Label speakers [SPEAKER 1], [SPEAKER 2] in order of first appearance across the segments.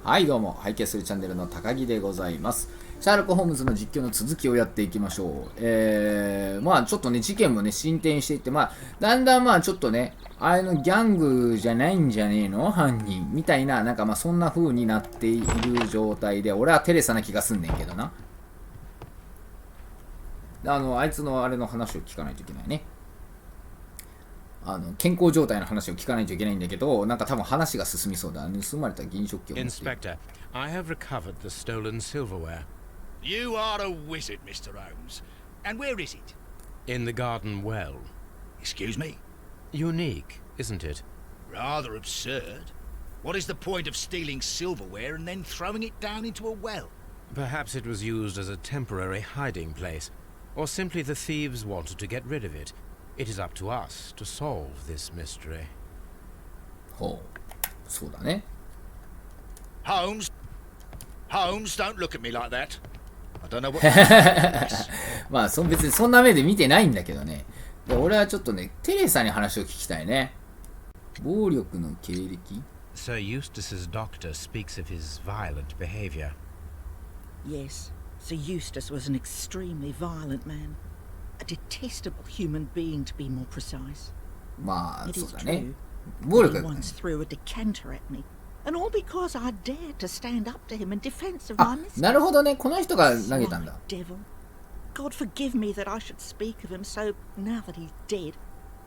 [SPEAKER 1] はいどうも、拝見するチャンネルの高木でございます。シャーロックホームズの実況の続きをやっていきましょう。まあちょっとね、事件もね、進展していって、まあ、だんだんまあちょっとね、あれのギャングじゃないんじゃねえの犯人みたいな、なんかまあそんな風になっている状態で、俺はテレサな気がすんねんけどな。あいつのあれの話を聞かないといけないね。健康状態の話を聞かないといけないんだけど、なんか多分話が進みそうだ。盗まれた銀食器を持って。
[SPEAKER 2] Inspector, I have recovered the stolen silverware.
[SPEAKER 3] You are a wizard, Mr. Holmes. And where is it?
[SPEAKER 2] In the garden well.
[SPEAKER 3] Excuse me?
[SPEAKER 2] Unique, isn't it?
[SPEAKER 3] Rather absurd. What is the point of stealing silverware and then throwing it down into a well?
[SPEAKER 2] Perhaps it was used as a temporary hiding place, or simply the thieves wanted to get rid of it. It is up to us to solve this mystery.
[SPEAKER 1] ほう、そうだね。
[SPEAKER 3] Holmes, don't look at me like that. I don't know what.
[SPEAKER 1] まあ別にそんな目で見てないんだけどね。で俺はちょっとね、テレサに話を聞きたいね。暴力の経歴
[SPEAKER 2] Sir Eustace's doctor speaks of his violent behavior.
[SPEAKER 4] Yes, Sir Eustace was an extremely violent man. A detestable human being, to be more precise.
[SPEAKER 1] まあ
[SPEAKER 4] It
[SPEAKER 1] そう
[SPEAKER 4] is
[SPEAKER 1] だね。
[SPEAKER 4] true.
[SPEAKER 1] 暴
[SPEAKER 4] He
[SPEAKER 1] 力
[SPEAKER 4] once threw a decanter at me, and all because I dared to stand up to him in defense of
[SPEAKER 1] あ
[SPEAKER 4] my mistress.
[SPEAKER 1] なるほどね。この人が投げたんだ。
[SPEAKER 4] Sly devil. God forgive me that I should speak of him so now that he's dead.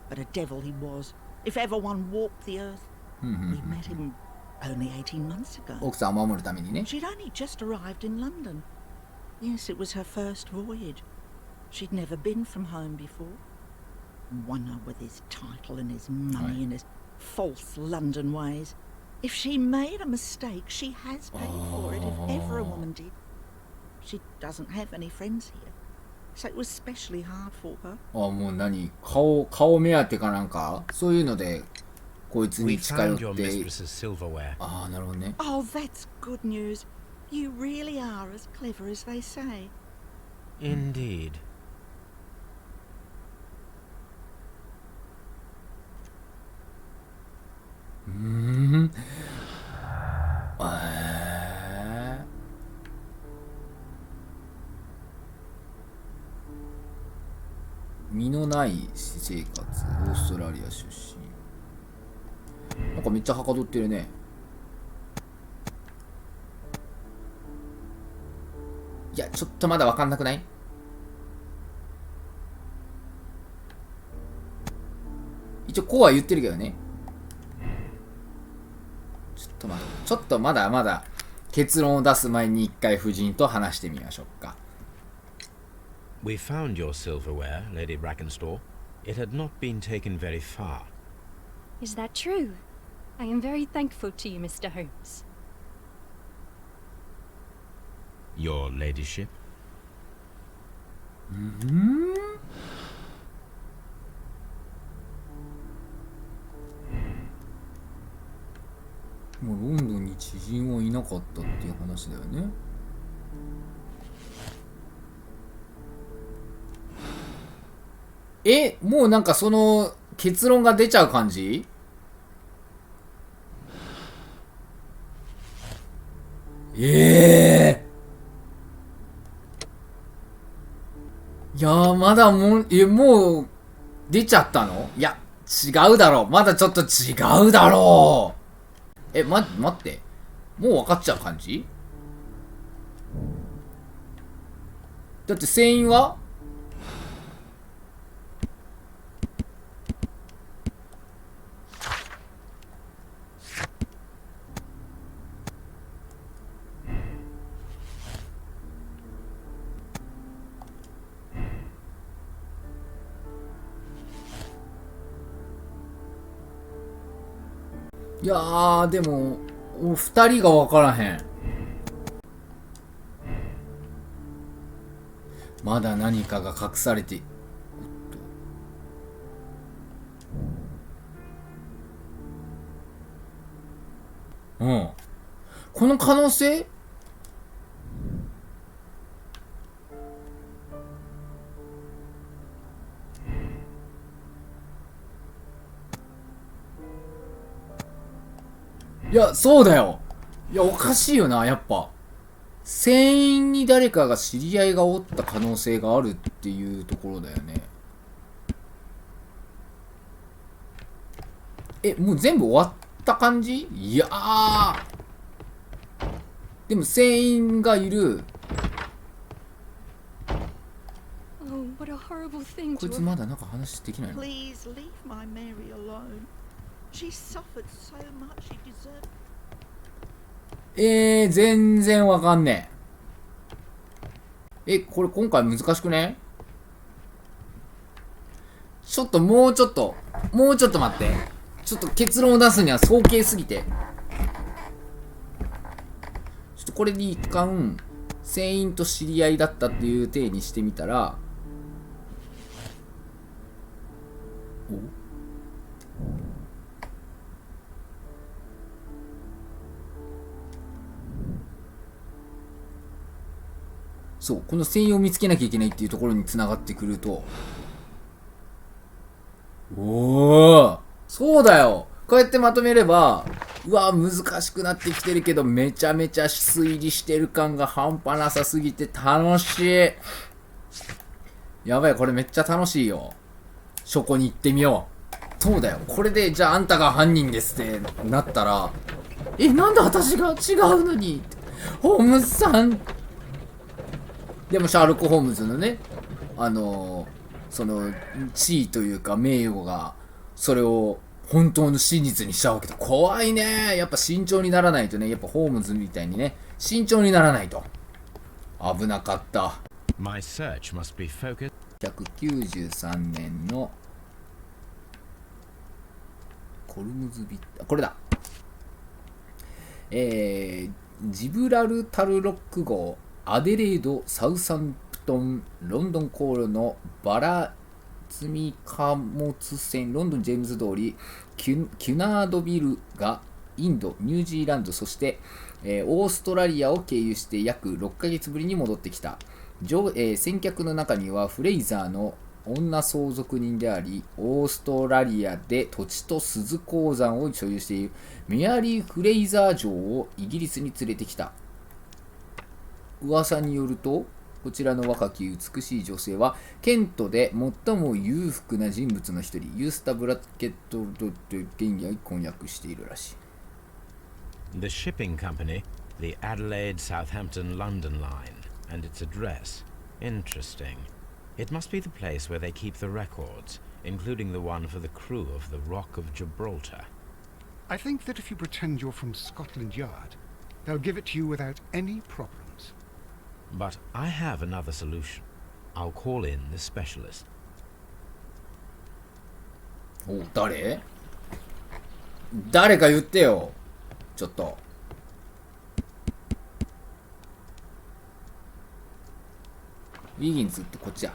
[SPEAKER 4] But a devil he was, if ever one walked the earth. We met him only 18 months ago.
[SPEAKER 1] 奥さんを守るためにね。
[SPEAKER 4] She'd only just arrived in London. Yes, it was her first voyage. She'd never been from home before. One with his title and his money and his false London ways. If she made a mistake, she has paid for it, if ever a woman did. She doesn't have any friends here, so it was especially hard for her.
[SPEAKER 1] もう何顔目当てかなんかそういうのでこいつ
[SPEAKER 2] We
[SPEAKER 1] に近寄
[SPEAKER 2] found your
[SPEAKER 1] って
[SPEAKER 2] mistress's silverware.
[SPEAKER 1] なるほどね。
[SPEAKER 4] Oh, that's good news. You really are as clever as they say.
[SPEAKER 2] Indeed.
[SPEAKER 1] 身のない私生活、オーストラリア出身。なんかめっちゃはかどってるね。いや、ちょっとまだわかんなくない？一応こうは言ってるけどね。ちょっとまだ結論を出す前に一回夫人と話してみましょうか。
[SPEAKER 2] We found your silverware, Lady Brackenstall. It had not been taken very far.
[SPEAKER 5] Is that true? I am very thankful to you, Mr. Holmes.
[SPEAKER 2] Your ladyship?
[SPEAKER 1] もうロンドンに知人はいなかったっていう話だよね。もうなんかその結論が出ちゃう感じ？いやまだもう出ちゃったの？いや違うだろう。まだちょっと違うだろう。待って。もう分かっちゃう感じ？だって船員はいやーでもお二人が分からへん。まだ何かが隠されてこの可能性いや、そうだよ。いや、おかしいよな、やっぱ。船員に誰かが知り合いがおった可能性があるっていうところだよね。もう全部終わった感じ？いやー。でも船員がいる。
[SPEAKER 5] Oh, what a horrible thing
[SPEAKER 1] こい
[SPEAKER 5] to
[SPEAKER 1] つ
[SPEAKER 5] have.
[SPEAKER 1] まだなんか話できないの？
[SPEAKER 4] Please leave my Mary alone. She suffered so much she deserved.
[SPEAKER 1] 全然わかんねえ。これ今回難しくね？ちょっともうちょっと待って。ちょっと結論を出すには早計すぎて。ちょっとこれに一貫、船員と知り合いだったっていう体にしてみたら、そう、この船員を見つけなきゃいけないっていうところに繋がってくると、そうだよ。こうやってまとめれば、うわ、難しくなってきてるけど、めちゃめちゃ推理してる感が半端なさすぎて楽しい。やばい、これめっちゃ楽しいよ。そこに行ってみよう。そうだよ。これで、じゃああんたが犯人ですってなったら、なんで私が違うのにホームズさん。でもシャーロック・ホームズのね、その地位というか名誉がそれを本当の真実にしちゃうわけだ。怖いね。やっぱ慎重にならないとね。やっぱホームズみたいにね、慎重にならないと。危なかった。
[SPEAKER 2] My search must be focused.
[SPEAKER 1] 193年のコルムズビッタ、これだ。ジブラルタルロック号、アデレード、サウサンプトン、ロンドン航路のバラ積み貨物船、ロンドンジェームズ通り、キュナードビルがインド、ニュージーランド、そして、オーストラリアを経由して約6ヶ月ぶりに戻ってきた。先客の中にはフレイザーの女相続人であり、オーストラリアで土地と鈴鉱山を所有しているメアリー・フレイザー女王をイギリスに連れてきた。噂によると、こちらの若き美しい女性はケントで最も裕福な人物の一人、ユースタ・ブラケット・ドッド現在婚約しているらしい。
[SPEAKER 2] The shipping company, the Adelaide, Southampton, London line, and its address. Interesting. It must be the place where they keep the records, including the one for the crew of the Rock of Gibraltar.
[SPEAKER 6] I think that if you pretend you're from Scotland Yard, they'll give it to you without any problems.
[SPEAKER 2] But I have another solution. I'll call in the specialist.
[SPEAKER 1] 誰か言ってよ。ちょっと。ウィギンズってこっちや。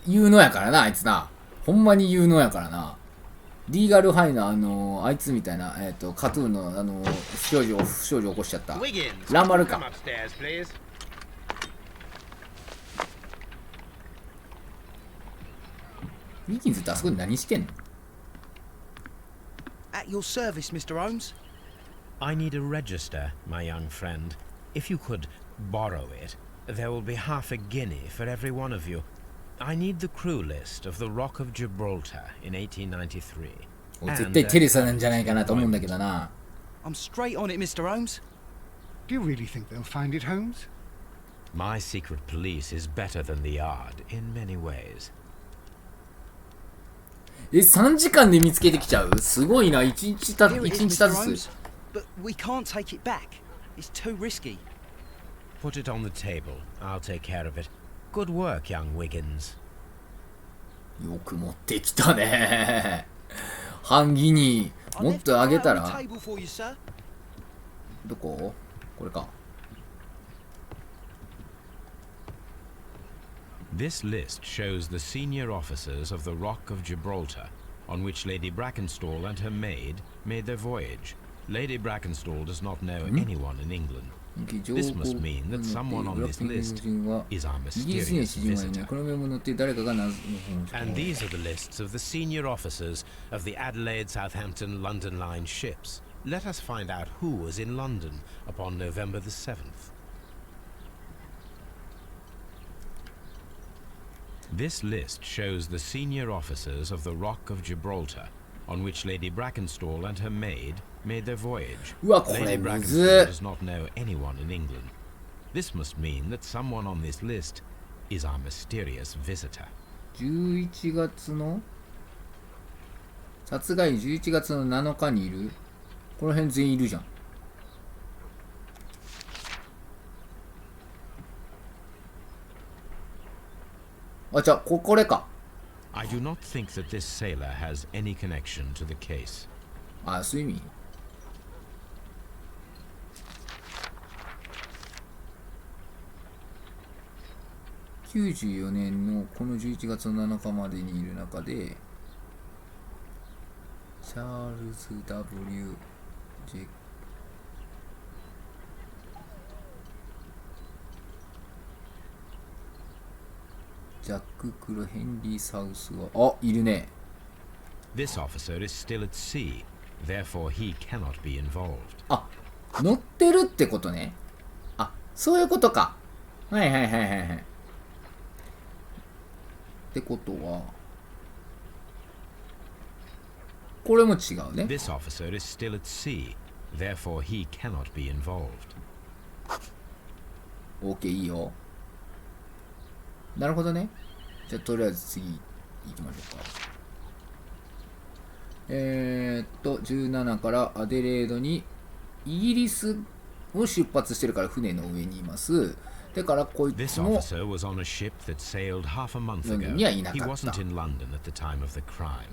[SPEAKER 1] 有能やからな、あいつな。ほんまに有能やからな。リーガルハイのあいつみたいな、カトゥーンの不祥事起こしちゃった。ランマルか。ウィギンズってあそこで何してんの？
[SPEAKER 7] At your service, Mr. Holmes.
[SPEAKER 2] I need a register, my young friend. If you could borrow it, there will be half a guinea for every one of you. I need the crew list of the Rock of Gibraltar in 1893.
[SPEAKER 1] 絶対テレサなんじゃないかなと思うんだけどな。
[SPEAKER 7] I'm straight on it, Mr. Holmes.
[SPEAKER 6] Do you really think they'll find it, Holmes?
[SPEAKER 2] My secret police is better than the Yard in many ways.
[SPEAKER 1] 3時間で見つけてきちゃう？すごいな。1日た
[SPEAKER 7] Here it
[SPEAKER 1] 1
[SPEAKER 7] is,
[SPEAKER 1] 日た
[SPEAKER 7] Mr.
[SPEAKER 1] ず
[SPEAKER 7] Holmes. But we can't take it back. It's too risky.
[SPEAKER 2] Put it on the table. I'll take care of it. Good work, young Wiggins.
[SPEAKER 1] つ。よく持ってきたね。半ギニー。
[SPEAKER 7] I
[SPEAKER 1] もっ
[SPEAKER 7] left
[SPEAKER 1] と
[SPEAKER 7] it
[SPEAKER 1] あげ
[SPEAKER 7] right
[SPEAKER 1] た
[SPEAKER 7] on the
[SPEAKER 1] ら
[SPEAKER 7] table for you, sir.
[SPEAKER 1] どこ？これか。
[SPEAKER 2] This list shows the senior officers of the Rock of Gibraltar, on which Lady Brackenstall and her maid made their voyage. Lady Brackenstall does not know anyone in England. This must mean that someone on this list is our
[SPEAKER 1] イギリスには
[SPEAKER 2] mysterious
[SPEAKER 1] 知人はいない。
[SPEAKER 2] visitor.
[SPEAKER 1] このメモに載っている誰かが謎の
[SPEAKER 2] And these are the lists of the senior officers of the Adelaide, Southampton, London Line ships. Let us find out who was in London upon November the 7th. This list shows the senior officers of the Rock of Gibraltar, on which Lady Brackenstall and her maid made their voyage.
[SPEAKER 1] うわ、これ
[SPEAKER 2] Lady
[SPEAKER 1] む
[SPEAKER 2] Brackenstall
[SPEAKER 1] ず
[SPEAKER 2] does not know anyone in England. This must mean that someone on this list is our mysterious visitor.
[SPEAKER 1] 11月の殺害11月の7日にいる。この辺全員いるじゃん。あ、じゃあこれか。
[SPEAKER 2] I do not think that this sailor has any connection to the case.
[SPEAKER 1] あ、そういう意味。94年のこの11月の7日までにいる中で、チャールズ・ W ・ジャック・クロ、ヘンリー・サウスは、あ、いるね。
[SPEAKER 2] This officer is still at sea, therefore he cannot be involved.
[SPEAKER 1] あ、乗ってるってことね。あ、そういうことか。はいはいはいはいはい。ってことは、これも違うね。
[SPEAKER 2] This officer is still at sea, therefore he cannot be involved.
[SPEAKER 1] OK、いいよ。なるほどね。じゃあとりあえず次行きましょうか。17からアデレードにイギリスを出発してるから船の上にいます。だからこい
[SPEAKER 2] This
[SPEAKER 1] つも
[SPEAKER 2] officer was on a ship that sailed half a month
[SPEAKER 1] ロンド
[SPEAKER 2] ago.
[SPEAKER 1] ンにはいな
[SPEAKER 2] He
[SPEAKER 1] かった
[SPEAKER 2] wasn't in London at the time of the crime.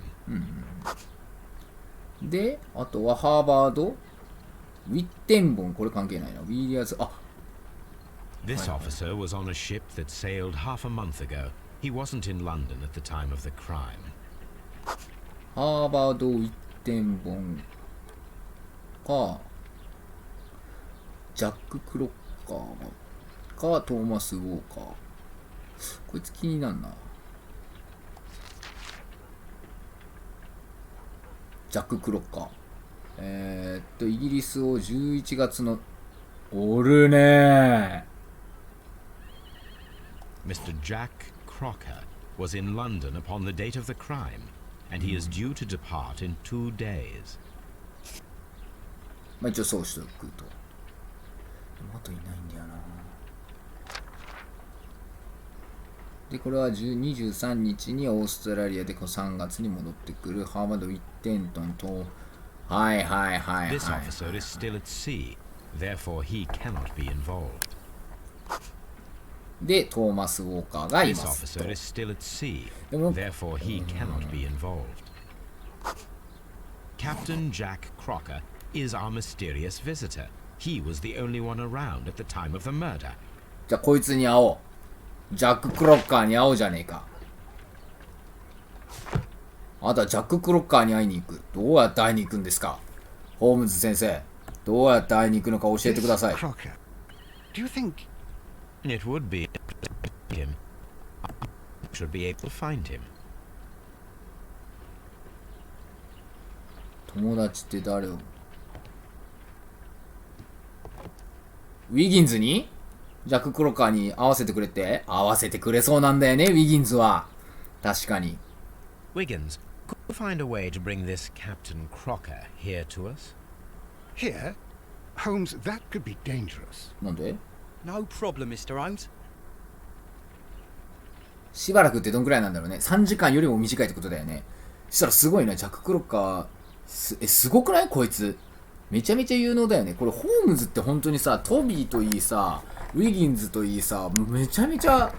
[SPEAKER 1] で、あとはハーバード、ウィッテンボン、これ関係ないな。ウィリアズ、あ、
[SPEAKER 2] This officer was on a ship that sailed half a month ago. He wasn't in London at the time of the crime.
[SPEAKER 1] ハーバード・ウィッテンボンか、ジャック・クロッカーか、トーマス・ウォーカー。こいつ気になるな。ジャック・クロッカー。イギリスを11月の、おるねー。
[SPEAKER 2] Mr. Jack Crocker was in London upon the date of the crime, and he is due to depart in 2 days.
[SPEAKER 1] まあ一応そうしておくと。でもあといないんだよな。で、これは23日にオーストラリアでこの3月に戻ってくるハーバード・ウィッテントンと、はいはいはいはい。
[SPEAKER 2] This officer is still at sea, therefore he cannot be involved.
[SPEAKER 1] で、トーマス・ウォーカーがい
[SPEAKER 2] This
[SPEAKER 1] ますと。
[SPEAKER 2] officer is still at sea,
[SPEAKER 1] でも
[SPEAKER 2] therefore he cannot be involved. Captain Jack Crocker is our mysterious visitor. He was the only one around at the time of the murder.
[SPEAKER 1] じゃあこいつに会おう。ジャック・クロッカーに会おうじゃねえか。あなたはジャック・クロッカーに会いに行く。どうやって会いに行くんですか、ホームズ先生。どうやって会いに行くのか教えてください。
[SPEAKER 6] This Crocker, do you think
[SPEAKER 2] It would be him. I should be able to find him.
[SPEAKER 1] 友達って誰を？ウィギンズにジャック・クロッカーに合わせてくれて、合わせてくれそうなんだよね、ウィギンズは。確かに。
[SPEAKER 2] Wiggins, could you find a way to bring this Captain Crocker here to us?
[SPEAKER 6] here? Holmes, that could be dangerous.
[SPEAKER 1] なんで？
[SPEAKER 7] No problem, Mr. Holmes.
[SPEAKER 1] しばらくってどんくらいなんだろうね。3時間よりも短いってことだよね。そしたらすごいな、ジャック・クロッカー。すごくないこいつ。めちゃめちゃ有能だよね。これホームズって本当にさ、トビーといいさ、ウィギンズといいさ、めちゃめちゃ。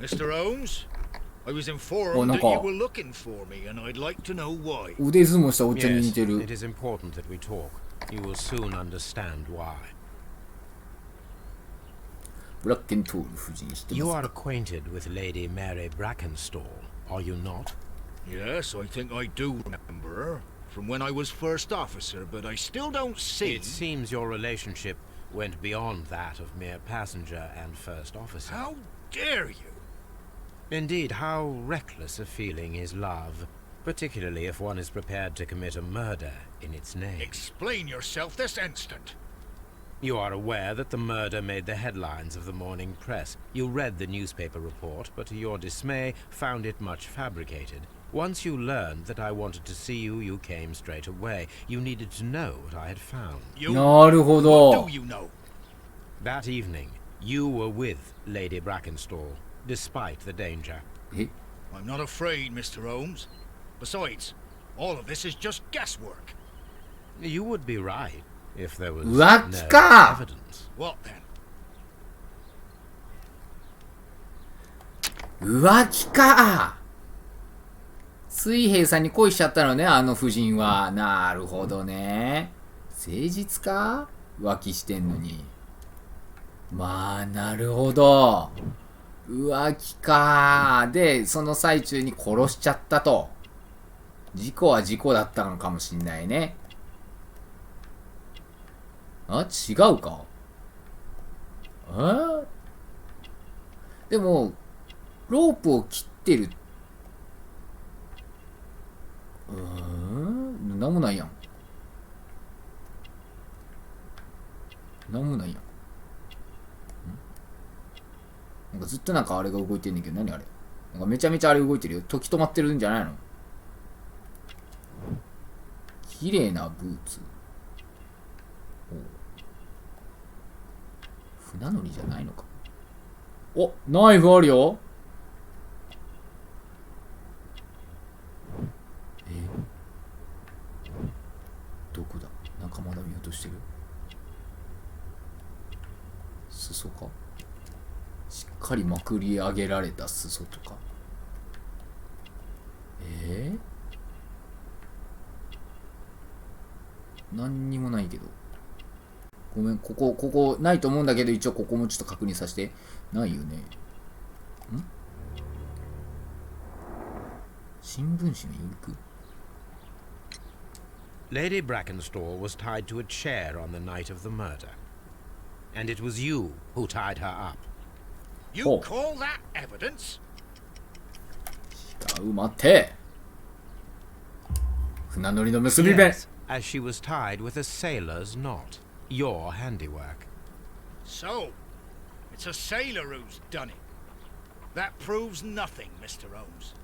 [SPEAKER 3] Mr. Holmes, I was
[SPEAKER 1] Oh,
[SPEAKER 3] informed that
[SPEAKER 1] no.
[SPEAKER 3] you were looking for me, and I'd like to know why.
[SPEAKER 1] 腕相撲したおっちゃんに似
[SPEAKER 2] Yes,
[SPEAKER 1] てる。
[SPEAKER 2] it is important that we talk. You will soon understand why.
[SPEAKER 1] ブラッケントール夫人知って
[SPEAKER 2] You
[SPEAKER 1] ま
[SPEAKER 2] are
[SPEAKER 1] すか？
[SPEAKER 2] acquainted with Lady Mary Brackenstall, are you not?
[SPEAKER 3] Yes, I think I do remember her from when I was first officer, but I still don't see.
[SPEAKER 2] It seems your relationship went beyond that of mere passenger and first officer.
[SPEAKER 3] How dare you?
[SPEAKER 2] Indeed, how reckless a feeling is love, particularly if one is prepared to commit a murder in its name.
[SPEAKER 3] Explain yourself this instant.
[SPEAKER 2] You are aware that the murder made the headlines of the morning press. You read the newspaper report, but to your dismay, found it much fabricated. Once you learned that I wanted to see you, you came straight away. You needed to know what I had found.
[SPEAKER 3] You?
[SPEAKER 1] なるほど。
[SPEAKER 3] What do you know?
[SPEAKER 2] That evening, you were with Lady Brackenstall, despite the danger.
[SPEAKER 1] え
[SPEAKER 3] I'm not afraid, Mr. Holmes. Besides, all of this is just guesswork.
[SPEAKER 2] You would be right if there was
[SPEAKER 1] What?
[SPEAKER 2] no
[SPEAKER 1] Ka!
[SPEAKER 2] evidence.
[SPEAKER 3] What then?
[SPEAKER 1] 浮気か。水平さんに恋しちゃったのね、あの夫人は。なるほどね。誠実か浮気してんのに。まあ、なるほど。浮気か。で、その最中に殺しちゃったと。事故は事故だったのかもしんないね。あ、違うか。でも、ロープを切ってる。なんもないやん。なんもないやん。なんかずっとなんかあれが動いてんねんけど、何あれ。なんかめちゃめちゃあれ動いてるよ。時止まってるんじゃないの？綺麗なブーツ。船乗りじゃないのか。お、ナイフあるよ。どこだ？仲間だ見落としてる。裾か？しっかりまくり上げられた裾とか。何にもないけど。ごめん、ここないと思うんだけど、一応ここもちょっと確認させて。ないよね。新聞紙のインク？
[SPEAKER 2] Lady Brackenstall was tied to a chair on the night of the murder. And it was you who tied her up.
[SPEAKER 3] You
[SPEAKER 1] Oh.
[SPEAKER 3] call that evidence?
[SPEAKER 1] 違う、待て。船乗りの結び目。
[SPEAKER 2] Yes, as she was tied with a sailor's knot. Your handiwork.
[SPEAKER 3] So, it's a sailor who's done it. That proves nothing, Mr. Holmes.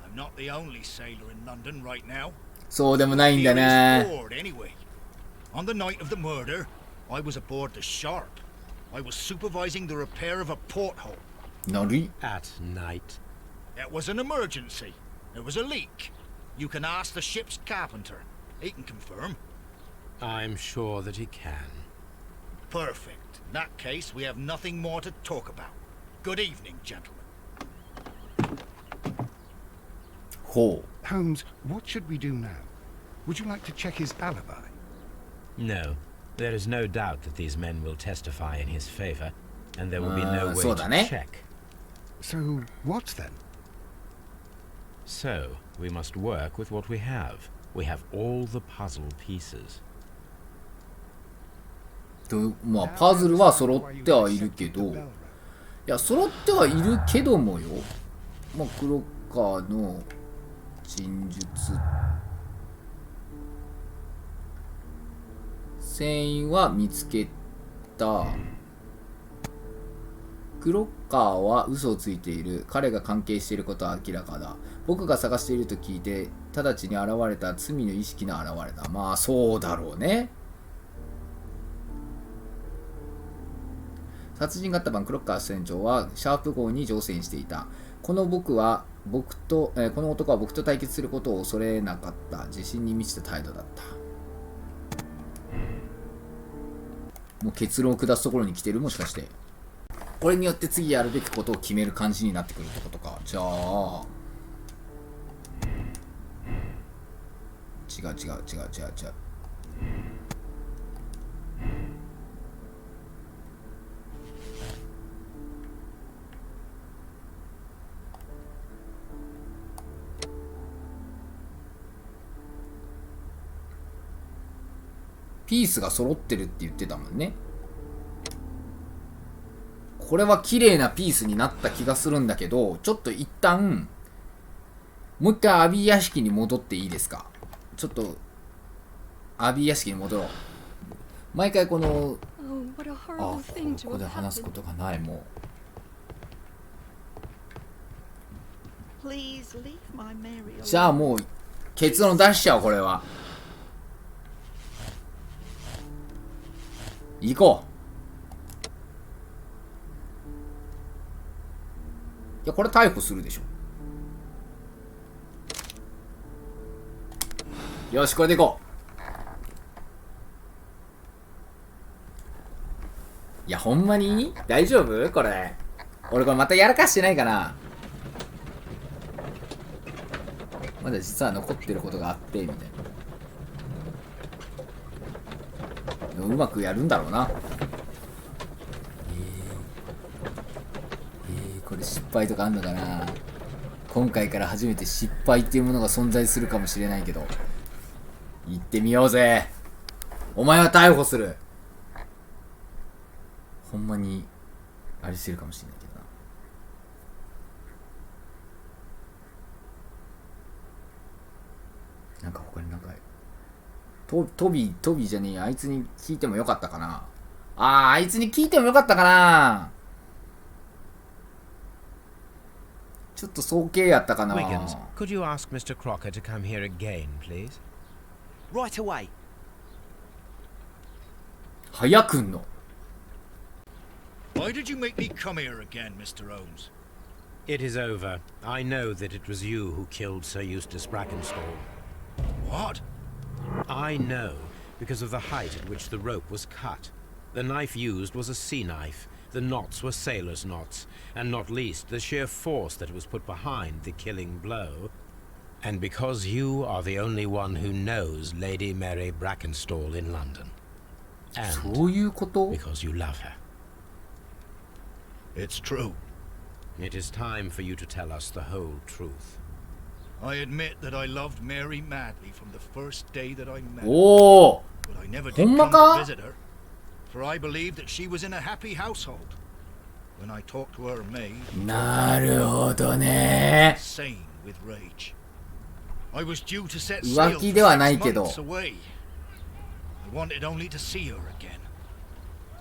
[SPEAKER 3] I'm not the only sailor in London right now.
[SPEAKER 1] そうでもないんだ
[SPEAKER 3] Here is
[SPEAKER 1] ね。
[SPEAKER 3] Ford, anyway. On the night of the murder, I was aboard the Sharp. I was supervising the repair of a porthole.
[SPEAKER 1] なり
[SPEAKER 2] At night.
[SPEAKER 3] It was an emergency. There was a leak. You can ask the ship's carpenter. He can confirm.
[SPEAKER 2] I'm sure that he can.
[SPEAKER 3] Perfect. In that case, we have nothing more to talk about. Good evening, gentlemen.
[SPEAKER 1] ほう。
[SPEAKER 6] Holmes, what should we do now? Would you like to check his alibi?
[SPEAKER 2] No. There is no doubt that these men will testify in his favor, and there will be no way to
[SPEAKER 1] そうだね。
[SPEAKER 2] check.
[SPEAKER 6] So, what then?
[SPEAKER 2] So, we must work with what we have. We have all the puzzle pieces.
[SPEAKER 1] とまあパズルは揃ってはいるけど、いや揃ってはいるけどもよ。まあクロッカーの陳述、船員は見つけた。クロッカーは嘘をついている。彼が関係していることは明らかだ。僕が探していると聞いて直ちに現れた罪の意識の現れだ。まあそうだろうね。殺人があった晩、クロッカー船長はシャープ号に乗船していた。この男は僕と対決することを恐れなかった。自信に満ちた態度だった。もう結論を下すところに来てる？もしかして。これによって次やるべきことを決める感じになってくるってことか。じゃあ。違う。ピースが揃ってるって言ってたもんね。これは綺麗なピースになった気がするんだけど、ちょっと一旦もう一回アビー屋敷に戻っていいですか。ちょっとアビー屋敷に戻ろう。毎回この
[SPEAKER 5] Oh, what a
[SPEAKER 1] あ
[SPEAKER 5] horrible thing
[SPEAKER 1] こ
[SPEAKER 5] to
[SPEAKER 1] こで
[SPEAKER 5] have
[SPEAKER 1] 話す
[SPEAKER 5] happened.
[SPEAKER 1] ことがないも
[SPEAKER 4] Please leave my Mary
[SPEAKER 1] う。
[SPEAKER 4] alone.
[SPEAKER 1] じゃあもう結論出しちゃおう。これは行こう。いやこれ逮捕するでしょ。よしこれで行こう。いやほんまに大丈夫これ。俺これまたやらかしてないかな。まだ実は残ってることがあってみたいな。うまくやるんだろうな。これ失敗とかあんのかな。今回から初めて失敗っていうものが存在するかもしれないけど、行ってみようぜ。お前は逮捕する。ほんまにあれしてるかもしれないけどな。なんか他になんかトビじゃねえ、あいつに聞いてもよかったかな。あいつに聞いてもよかったかな。ちょっと早計やったかな。
[SPEAKER 2] Wiggins, could you ask Mr. Crocker to come here again, please?
[SPEAKER 7] Right away.
[SPEAKER 1] 早くんの。
[SPEAKER 3] Why did you make me come here again, Mr. Holmes?
[SPEAKER 2] It is over. I know that it was you who killed Sir Eustace Brackenstall.
[SPEAKER 3] What?
[SPEAKER 2] I know, because of the height at which the rope was cut. The knife used was a sea knife. The knots were sailor's knots, and not least the sheer force that was put behind the killing blow. And because you are the only one who knows Lady Mary Brackenstall in London.
[SPEAKER 1] そういうこと
[SPEAKER 2] Because you love her.
[SPEAKER 3] It's true.
[SPEAKER 2] It is time for you to tell us the whole truth.
[SPEAKER 3] I admit that I loved Mary madly from the first day that I met her.
[SPEAKER 1] おお
[SPEAKER 3] But I never
[SPEAKER 1] ほ
[SPEAKER 3] did
[SPEAKER 1] んま
[SPEAKER 3] come
[SPEAKER 1] か
[SPEAKER 3] to visit her, for I believed that she was in a happy household. When I talked to her maid,
[SPEAKER 1] なるほどね。
[SPEAKER 3] insane with rage. I was due to set
[SPEAKER 1] 浮
[SPEAKER 3] sail
[SPEAKER 1] 気
[SPEAKER 3] for
[SPEAKER 1] ではないけ
[SPEAKER 3] 6
[SPEAKER 1] ど。
[SPEAKER 3] months away. I wanted only to see her again.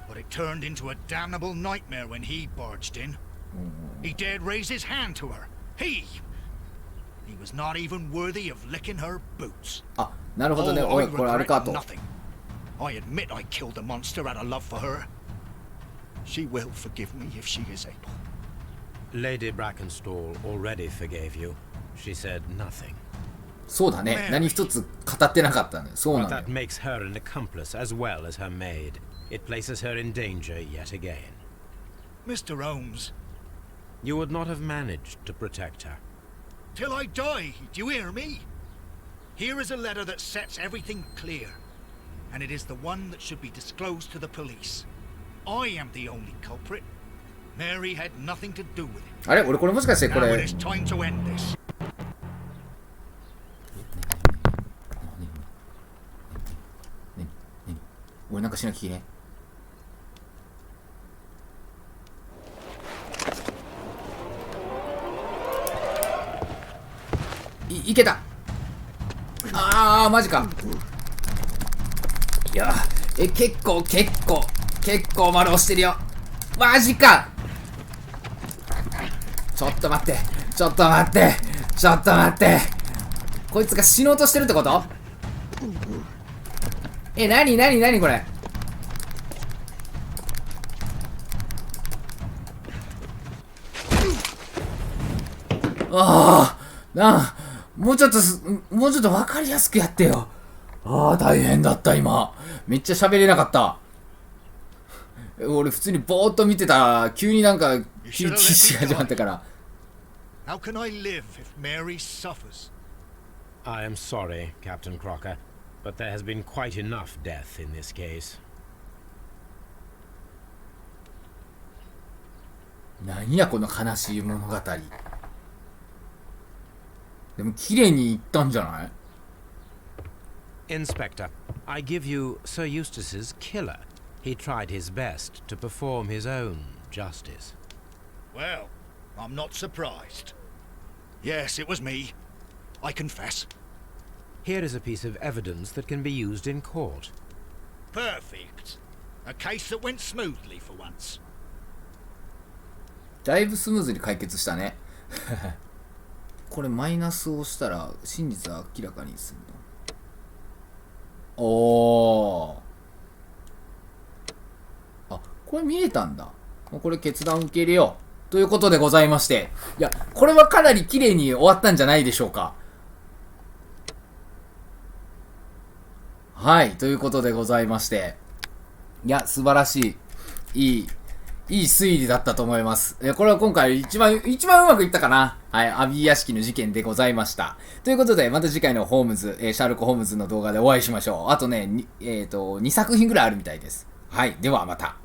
[SPEAKER 3] But it turned into a damnable nightmare when he barged in. He dared raise his hand to her. He was not even worthy of licking her boots.
[SPEAKER 1] あ、なるほどね。
[SPEAKER 3] Oh,
[SPEAKER 1] お
[SPEAKER 3] I
[SPEAKER 1] い、これあれか
[SPEAKER 3] regret
[SPEAKER 1] と。
[SPEAKER 3] nothing. I admit I killed the monster out of love for her. She will forgive me if she is able.
[SPEAKER 2] Lady Brackenstall already forgave you. She said nothing.
[SPEAKER 1] そうだね。何一つ語ってなかったね。そうな
[SPEAKER 2] But
[SPEAKER 1] んだ
[SPEAKER 2] that
[SPEAKER 1] よ。
[SPEAKER 2] makes her an accomplice as well as her maid. It places her in danger yet again.
[SPEAKER 3] Mr. Holmes,
[SPEAKER 2] You would not have managed to protect her.
[SPEAKER 3] till I die, do you hear me? Here is a letter that sets everything clear, and it is the one that should be disclosed to the police. I am the only culprit. Mary had nothing to do with it.
[SPEAKER 1] あれ俺これもしかしてこ
[SPEAKER 3] Now it
[SPEAKER 1] れ
[SPEAKER 3] is time to end this.
[SPEAKER 1] 俺なんかしなきゃいけねいけた。あーマジか。いや結構丸押してるよ。マジか。ちょっと待ってこいつが死のうとしてるってこと？なにこれ。もうちょっと分かりやすくやってよ。大変だった今。めっちゃ喋れなかった。俺普通にぼーっと見てたら急になんかキスが始まったから。
[SPEAKER 3] How can I live if Mary suffers?
[SPEAKER 2] I am sorry, Captain Crocker, but there has been quite enough death in this case.
[SPEAKER 1] 何やこの悲しい物語。でも綺麗にいったんじゃない？
[SPEAKER 2] Inspector, I give you Sir Eustace's killer. He tried his best to perform his own justice.
[SPEAKER 3] Well, I'm not surprised. Yes, it was me. I confess.
[SPEAKER 2] Here is a piece of evidence that can be used in court.
[SPEAKER 3] Perfect. A case that went smoothly for once.
[SPEAKER 1] だいぶスムーズに解決したね。これマイナスをしたら真実は明らかにするの。おー。あ、これ見えたんだ。これ決断を受け入れよう。ということでございまして。いや、これはかなり綺麗に終わったんじゃないでしょうか。はい、ということでございまして。いや、素晴らしい。いい推理だったと思います。これは今回一番うまくいったかな。はい、アビー屋敷の事件でございました。ということで、また次回のホームズ、シャーロック・ホームズの動画でお会いしましょう。あとね、2作品ぐらいあるみたいです。はい、ではまた。